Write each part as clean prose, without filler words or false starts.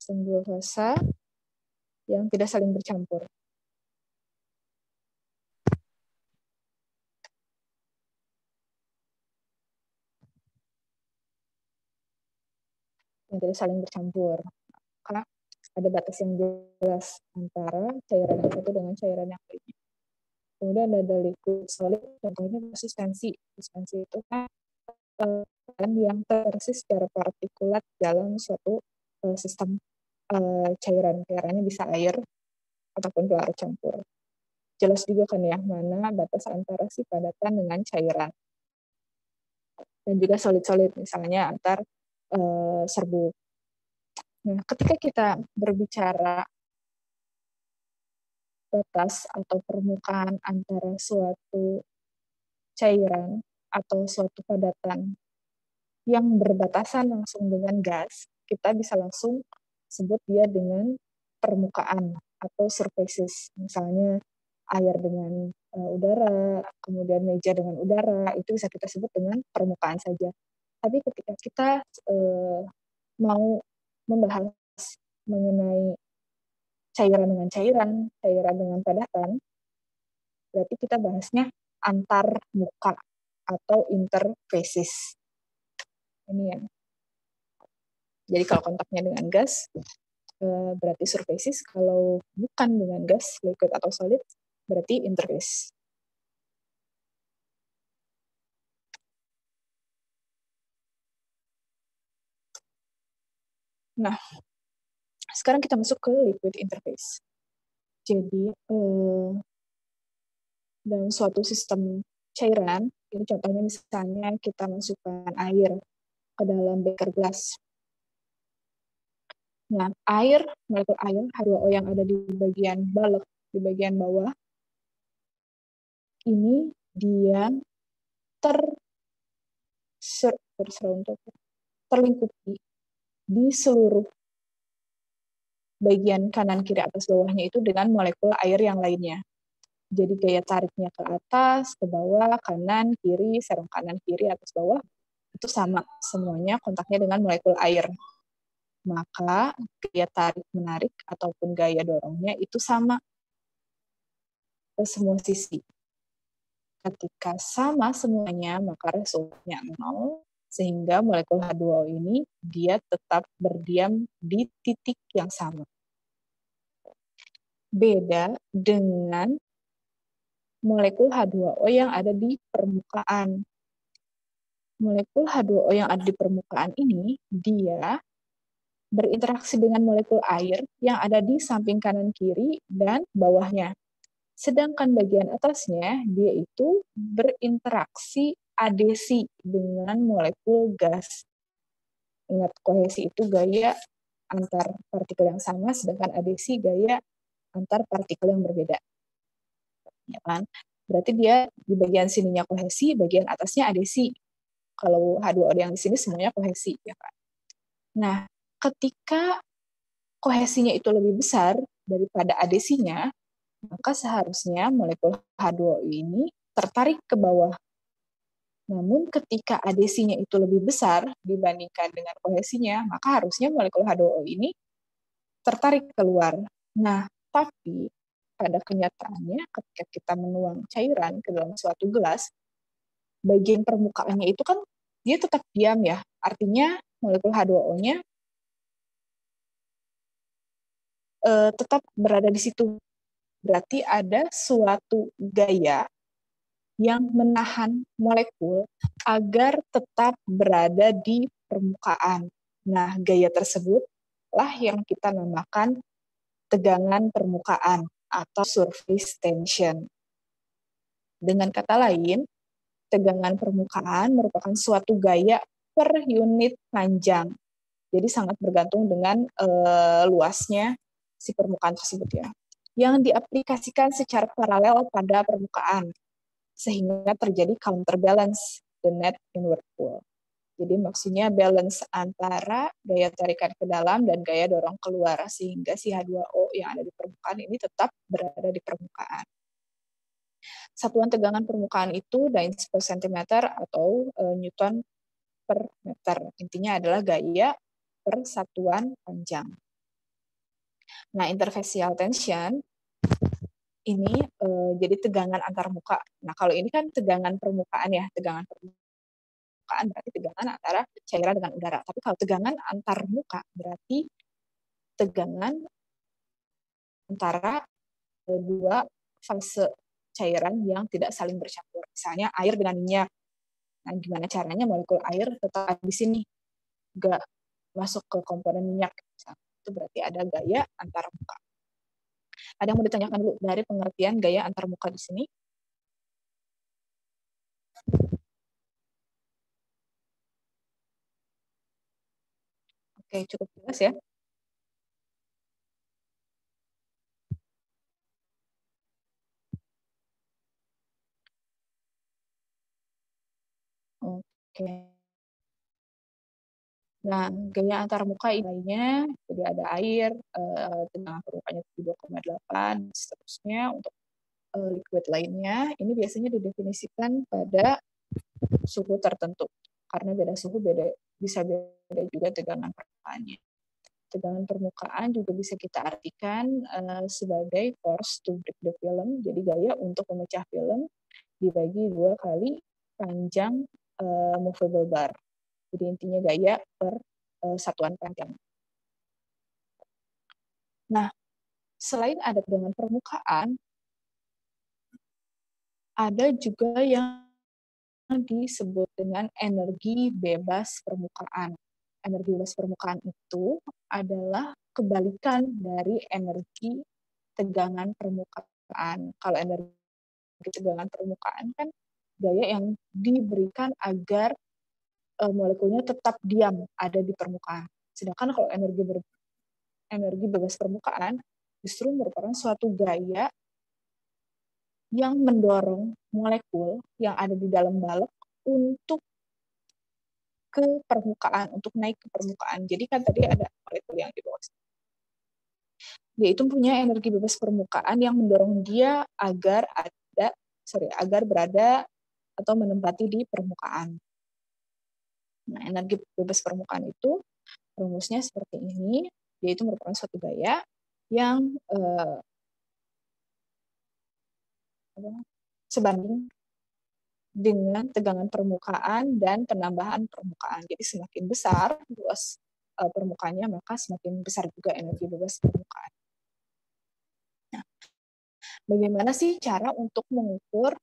sistem dua fasa yang tidak saling bercampur. Yang tidak saling bercampur. Karena ada batas yang jelas antara cairan yang satu dengan cairan yang lainnya. Kemudian ada liquid solid, contohnya konsistensi. Konsistensi itu kan yang terpersis secara partikulat dalam suatu sistem cairan. Cairannya bisa air ataupun larut campur. Jelas juga kan ya, mana batas antara si padatan dengan cairan. Dan juga solid-solid, misalnya antar serbuk. Nah, ketika kita berbicara batas atau permukaan antara suatu cairan atau suatu padatan yang berbatasan langsung dengan gas, kita bisa langsung sebut dia dengan permukaan atau surfaces. Misalnya air dengan udara, kemudian meja dengan udara, itu bisa kita sebut dengan permukaan saja. Tapi ketika kita mau membahas mengenai cairan dengan cairan, cairan dengan padatan, berarti kita bahasnya antar muka atau interfaces. Ini ya. Jadi kalau kontaknya dengan gas, berarti surfaces. Kalau bukan dengan gas, liquid atau solid, berarti interface. Nah, sekarang kita masuk ke liquid interface. Jadi, dalam suatu sistem cairan, ini contohnya misalnya kita masukkan air ke dalam beker gelas. Nah, molekul air, H2O yang ada di bagian balok, di bagian bawah, ini dia terlingkupi di seluruh bagian kanan, kiri, atas, bawahnya itu dengan molekul air yang lainnya. Jadi gaya tariknya ke atas, ke bawah, kanan, kiri, serong kanan, kiri, atas, bawah, itu sama. Semuanya kontaknya dengan molekul air. Maka gaya tarik-menarik ataupun gaya dorongnya itu sama ke semua sisi. Ketika sama semuanya, maka resultnya 0, sehingga molekul H2O ini dia tetap berdiam di titik yang sama. Beda dengan molekul H2O yang ada di permukaan. Molekul H2O yang ada di permukaan ini, dia berinteraksi dengan molekul air yang ada di samping kanan kiri dan bawahnya. Sedangkan bagian atasnya, dia itu berinteraksi adesi dengan molekul gas. Ingat, kohesi itu gaya antar partikel yang sama, sedangkan adesi gaya antar partikel yang berbeda. Ya kan? Berarti dia di bagian sininya kohesi, bagian atasnya adesi. Kalau H2O yang di sini semuanya kohesi. Ya kan? Nah, ketika kohesinya itu lebih besar daripada adesinya, maka seharusnya molekul H2O ini tertarik ke bawah. Namun ketika adesinya itu lebih besar dibandingkan dengan kohesinya, maka harusnya molekul H2O ini tertarik keluar. Nah, tapi pada kenyataannya ketika kita menuang cairan ke dalam suatu gelas, bagian permukaannya itu kan dia tetap diam ya. Artinya molekul H2O-nya tetap berada di situ. Berarti ada suatu gaya yang menahan molekul agar tetap berada di permukaan. Nah, gaya tersebutlah yang kita namakan tegangan permukaan atau surface tension. Dengan kata lain, tegangan permukaan merupakan suatu gaya per unit panjang. Jadi sangat bergantung dengan luasnya si permukaan tersebut ya. Yang diaplikasikan secara paralel pada permukaan, sehingga terjadi counterbalance, the net inward pull. Jadi maksudnya balance antara gaya tarikan ke dalam dan gaya dorong keluar, sehingga si H2O yang ada di permukaan ini tetap berada di permukaan. Satuan tegangan permukaan itu Dynes per cm atau Newton per meter. Intinya adalah gaya per satuan panjang. Nah, interfacial tension ini jadi tegangan antar muka. Nah, kalau ini kan tegangan permukaan ya, tegangan permukaan berarti tegangan antara cairan dengan udara. Tapi kalau tegangan antar muka berarti tegangan antara dua fase cairan yang tidak saling bercampur. Misalnya air dengan minyak. Nah, gimana caranya molekul air tetap ada di sini, nggak masuk ke komponen minyak. Itu berarti ada gaya antar muka. Ada yang mau ditanyakan dulu dari pengertian gaya antar muka di sini? Oke, cukup jelas ya. Oke. Nah, gaya antar muka lainnya, jadi ada air, tegangan permukaannya 2,8, seterusnya. Untuk liquid lainnya, ini biasanya didefinisikan pada suhu tertentu. Karena beda suhu bisa beda juga tegangan permukaannya. Tegangan permukaan juga bisa kita artikan sebagai force to break the film, jadi gaya untuk memecah film dibagi 2 kali panjang movable bar. Jadi intinya gaya per satuan panjang. Nah, selain ada tegangan permukaan, ada juga yang disebut dengan energi bebas permukaan. Energi bebas permukaan itu adalah kebalikan dari energi tegangan permukaan. Kalau energi tegangan permukaan kan gaya yang diberikan agar molekulnya tetap diam ada di permukaan. Sedangkan kalau energi bebas permukaan justru merupakan suatu gaya yang mendorong molekul yang ada di dalam balok untuk ke permukaan, untuk naik ke permukaan. Jadi kan tadi ada molekul yang di bawah. Dia itu punya energi bebas permukaan yang mendorong dia agar berada atau menempati di permukaan. Nah, energi bebas permukaan itu rumusnya seperti ini. Dia itu merupakan suatu gaya yang sebanding dengan tegangan permukaan dan penambahan permukaan. Jadi semakin besar luas permukaannya, maka semakin besar juga energi bebas permukaan. Nah, bagaimana sih cara untuk mengukur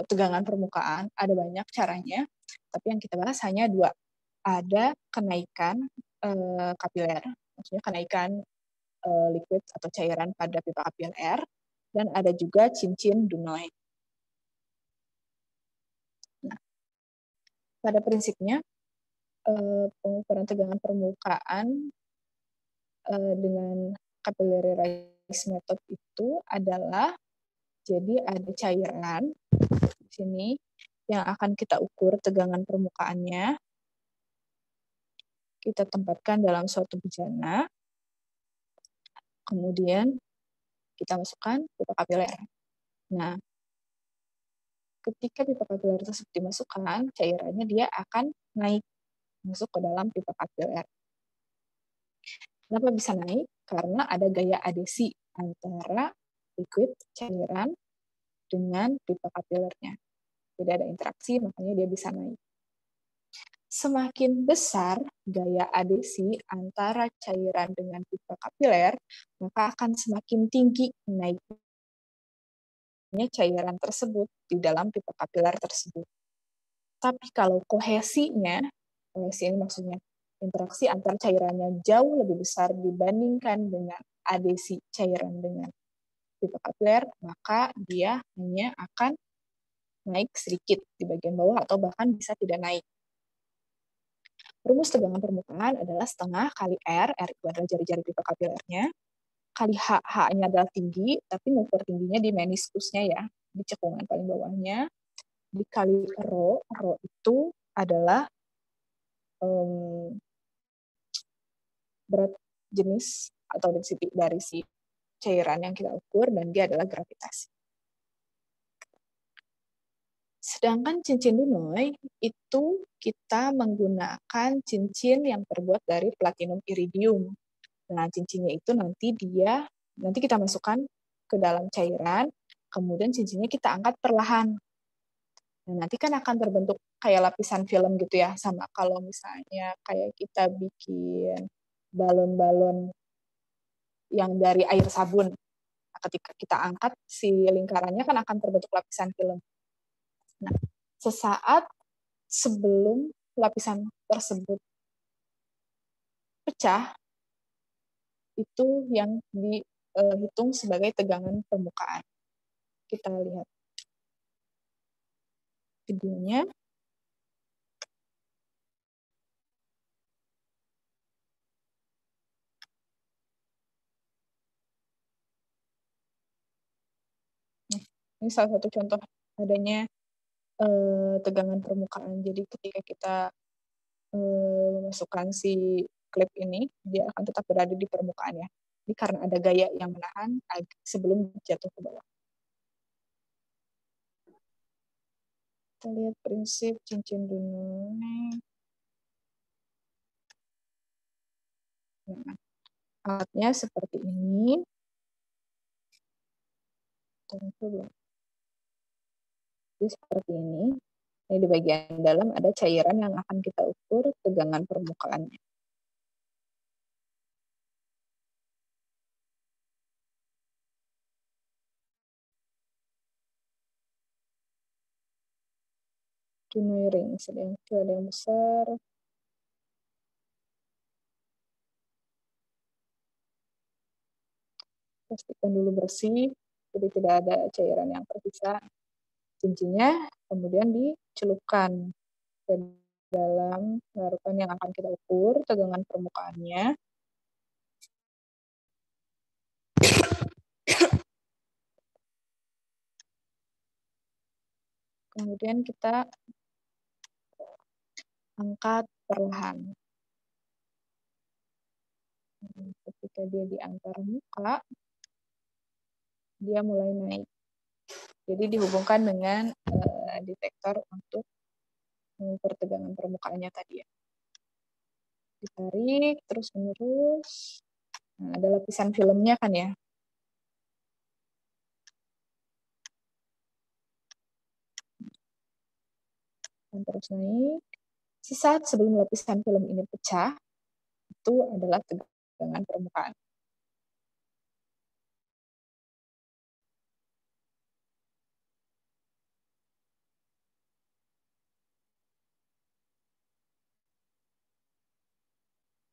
tegangan permukaan? Ada banyak caranya, tapi yang kita bahas hanya 2. Ada kenaikan kapiler, maksudnya kenaikan liquid atau cairan pada pipa kapiler, dan ada juga cincin Dunoy. Nah, pada prinsipnya pengukuran tegangan permukaan dengan capillary rise method itu adalah jadi ada cairan di sini yang akan kita ukur tegangan permukaannya. Kita tempatkan dalam suatu bejana, kemudian kita masukkan pipa kapiler. Nah, ketika pipa kapiler tersebut dimasukkan, cairannya dia akan naik masuk ke dalam pipa kapiler. Kenapa bisa naik? Karena ada gaya adesi antara liquid cairan dengan pipa kapilernya. Jadi ada interaksi, makanya dia bisa naik. Semakin besar gaya adesi antara cairan dengan pipa kapiler, maka akan semakin tinggi naiknya cairan tersebut di dalam pipa kapiler tersebut. Tapi kalau kohesi ini maksudnya interaksi antar cairannya jauh lebih besar dibandingkan dengan adesi cairan dengan pipa kapiler, maka dia hanya akan naik sedikit di bagian bawah atau bahkan bisa tidak naik. Rumus tegangan permukaan adalah setengah kali R itu adalah jari-jari pipa kapilernya, kali H-nya adalah tinggi, tapi ngukur tingginya di meniskusnya ya, di cekungan paling bawahnya, dikali rho itu adalah berat jenis atau density dari si cairan yang kita ukur, dan dia adalah gravitasi. Sedangkan cincin Dunoy itu kita menggunakan cincin yang terbuat dari platinum iridium. Nah, cincinnya itu nanti kita masukkan ke dalam cairan, kemudian cincinnya kita angkat perlahan. Nah, nanti kan akan terbentuk kayak lapisan film gitu ya, sama kalau misalnya kayak kita bikin balon-balon yang dari air sabun. Nah, ketika kita angkat si lingkarannya kan akan terbentuk lapisan film. Nah, sesaat sebelum lapisan tersebut pecah, itu yang dihitung sebagai tegangan permukaan. Kita lihat videonya. Nah, ini salah satu contoh adanya tegangan permukaan. Jadi ketika kita memasukkan si klip ini, dia akan tetap berada di permukaan ya. Ini karena ada gaya yang menahan sebelum jatuh ke bawah. Kita lihat prinsip cincin dunai. Nah, alatnya seperti ini. Jadi seperti ini. Ini di bagian dalam ada cairan yang akan kita ukur tegangan permukaannya. Dunai ring, sedang ada yang besar. Pastikan dulu bersih, jadi tidak ada cairan yang tersisa. Cincinnya kemudian dicelupkan ke dalam larutan yang akan kita ukur tegangan permukaannya. Kemudian kita angkat perlahan. Ketika dia diantar muka, dia mulai naik. Jadi dihubungkan dengan detektor untuk mengukur tegangan permukaannya tadi ya. Ditarik terus menerus. Nah, ada lapisan filmnya kan ya. Dan terus naik. Sesaat sebelum lapisan film ini pecah, itu adalah tegangan permukaan.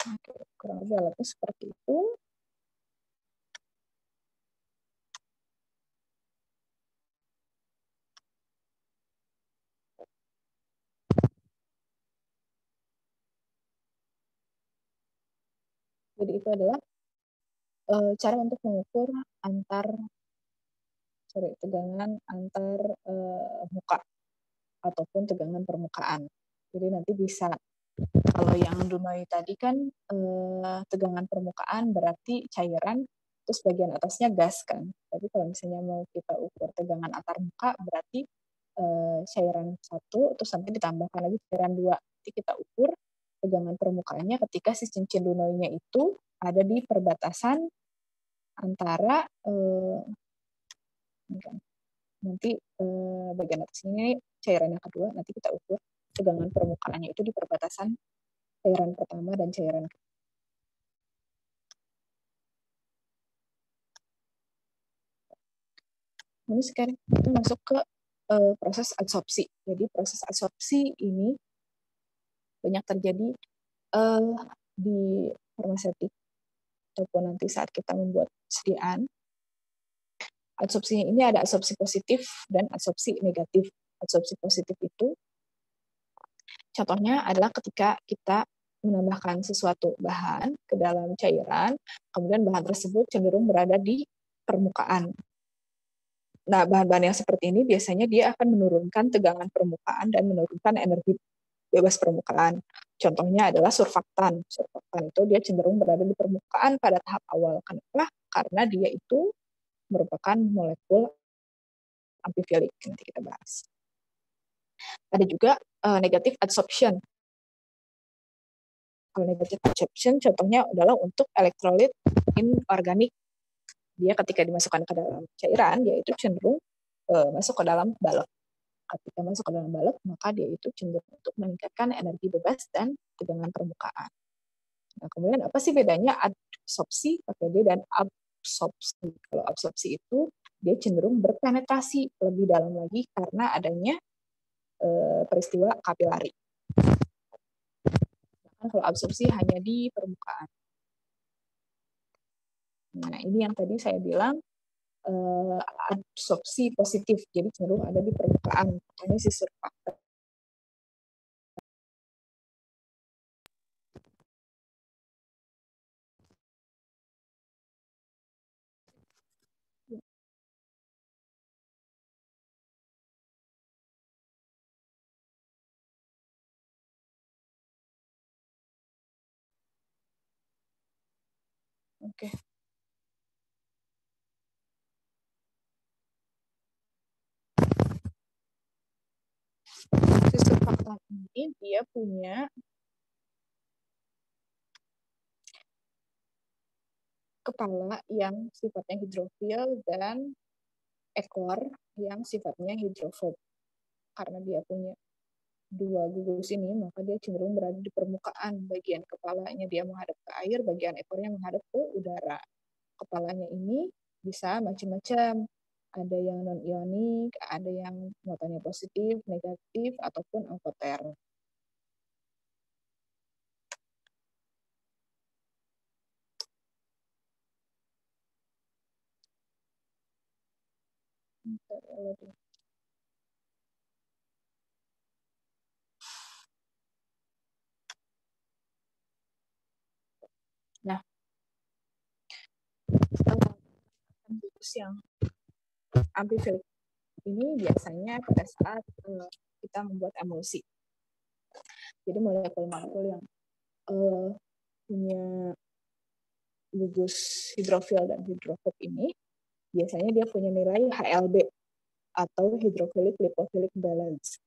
Oke, kurang lebih alatnya seperti itu. Jadi itu adalah cara untuk mengukur tegangan antar muka ataupun tegangan permukaan. Jadi nanti bisa, kalau yang Dunai tadi kan tegangan permukaan berarti cairan, terus bagian atasnya gas kan. Tapi kalau misalnya mau kita ukur tegangan antar muka berarti cairan 1, terus nanti ditambahkan lagi cairan 2. Nanti kita ukur tegangan permukaannya ketika si cincin Dunainya itu ada di perbatasan antara nanti bagian atas ini cairan yang kedua, nanti kita ukur tegangan permukaannya itu di perbatasan cairan pertama dan cairan kedua. Ini sekarang kita masuk ke proses adsorpsi. Jadi proses adsorpsi ini banyak terjadi di farmaseutik ataupun nanti saat kita membuat sediaan. Adsorpsinya ini ada adsorpsi positif dan adsorpsi negatif. Adsorpsi positif itu contohnya adalah ketika kita menambahkan sesuatu bahan ke dalam cairan, kemudian bahan tersebut cenderung berada di permukaan. Nah, bahan-bahan yang seperti ini biasanya dia akan menurunkan tegangan permukaan dan menurunkan energi bebas permukaan. Contohnya adalah surfaktan. Surfaktan itu dia cenderung berada di permukaan pada tahap awal. Kenapa? Karena dia itu merupakan molekul amfifilik. Nanti kita bahas. Ada juga negative adsorption. Kalau negative absorption contohnya adalah untuk elektrolit inorganik. Dia ketika dimasukkan ke dalam cairan, dia itu cenderung masuk ke dalam balok. Ketika masuk ke dalam balok, maka dia itu cenderung untuk meningkatkan energi bebas dan tegangan permukaan. Nah, kemudian apa sih bedanya adsorpsi pakai D dan absorpsi? Kalau absorpsi itu dia cenderung berpenetrasi lebih dalam lagi karena adanya peristiwa kapilari. Kalau absorpsi hanya di permukaan. Nah, ini yang tadi saya bilang absorpsi positif, jadi cenderung ada di permukaan. Ini si surfaktan. Oke. Si surfaktan ini dia punya kepala yang sifatnya hidrofil dan ekor yang sifatnya hidrofob. Karena dia punya dua gugus ini, maka dia cenderung berada di permukaan. Bagian kepalanya dia menghadap ke air, bagian ekornya menghadap ke udara. Kepalanya ini bisa macam-macam. Ada yang non-ionik, ada yang muatannya positif, negatif, ataupun alkoter. Nah, gugus yang amfifilik ini biasanya pada saat kita membuat emulsi. Jadi molekul-molekul yang punya gugus hidrofil dan hidrofob ini biasanya dia punya nilai HLB atau hydrophilic lipophilic balance.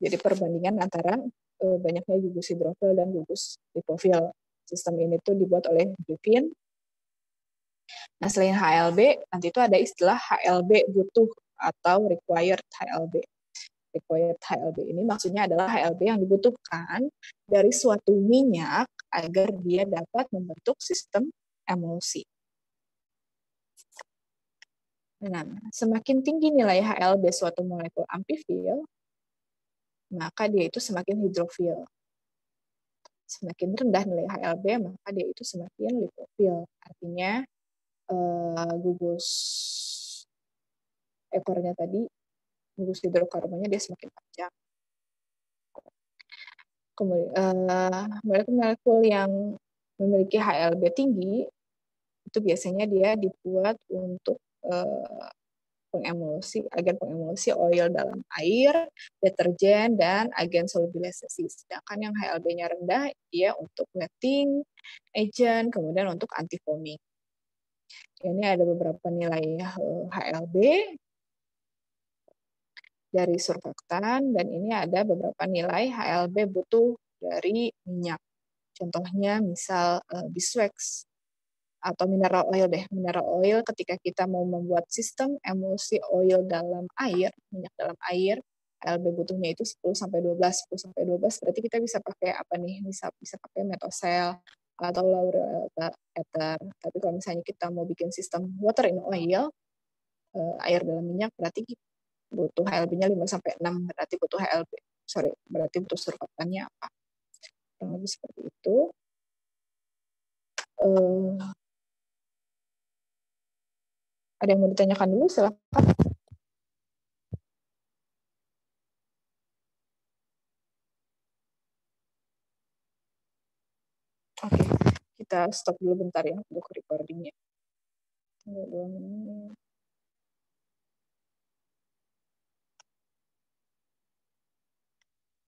Jadi perbandingan antara banyaknya gugus hidrofil dan gugus lipofil. Sistem ini tuh dibuat oleh Griffin. Nah, selain HLB, nanti itu ada istilah HLB butuh atau required HLB. Required HLB ini maksudnya adalah HLB yang dibutuhkan dari suatu minyak agar dia dapat membentuk sistem emulsi. Nah, semakin tinggi nilai HLB suatu molekul amfifil, maka dia itu semakin hidrofil. Semakin rendah nilai HLB, maka dia itu semakin lipofil. Artinya gugus ekornya tadi, gugus hidrokarbonnya dia semakin panjang. Kemudian molekul-molekul yang memiliki HLB tinggi itu biasanya dia dibuat untuk agen pengemulsi oil dalam air, deterjen, dan agen solubilisasi. Sedangkan yang HLB-nya rendah, dia untuk wetting agent, kemudian untuk anti-foaming. Ini ada beberapa nilai HLB dari surfaktan, dan ini ada beberapa nilai HLB butuh dari minyak. Contohnya misal beeswax atau mineral oil deh. Mineral oil ketika kita mau membuat sistem emulsi oil dalam air, minyak dalam air, HLB butuhnya itu 10 sampai 12. 10 sampai 12 berarti kita bisa pakai apa nih? Bisa pakai metosel atau lauryl ether. Tapi kalau misalnya kita mau bikin sistem water in oil, air dalam minyak, berarti butuh HLB-nya 5 sampai 6. Berarti butuh berarti butuh surfaktannya apa? Kurang lebih seperti itu. Ada yang mau ditanyakan dulu? Silakan. Oke, kita stop dulu bentar ya untuk recordingnya. 2 menit.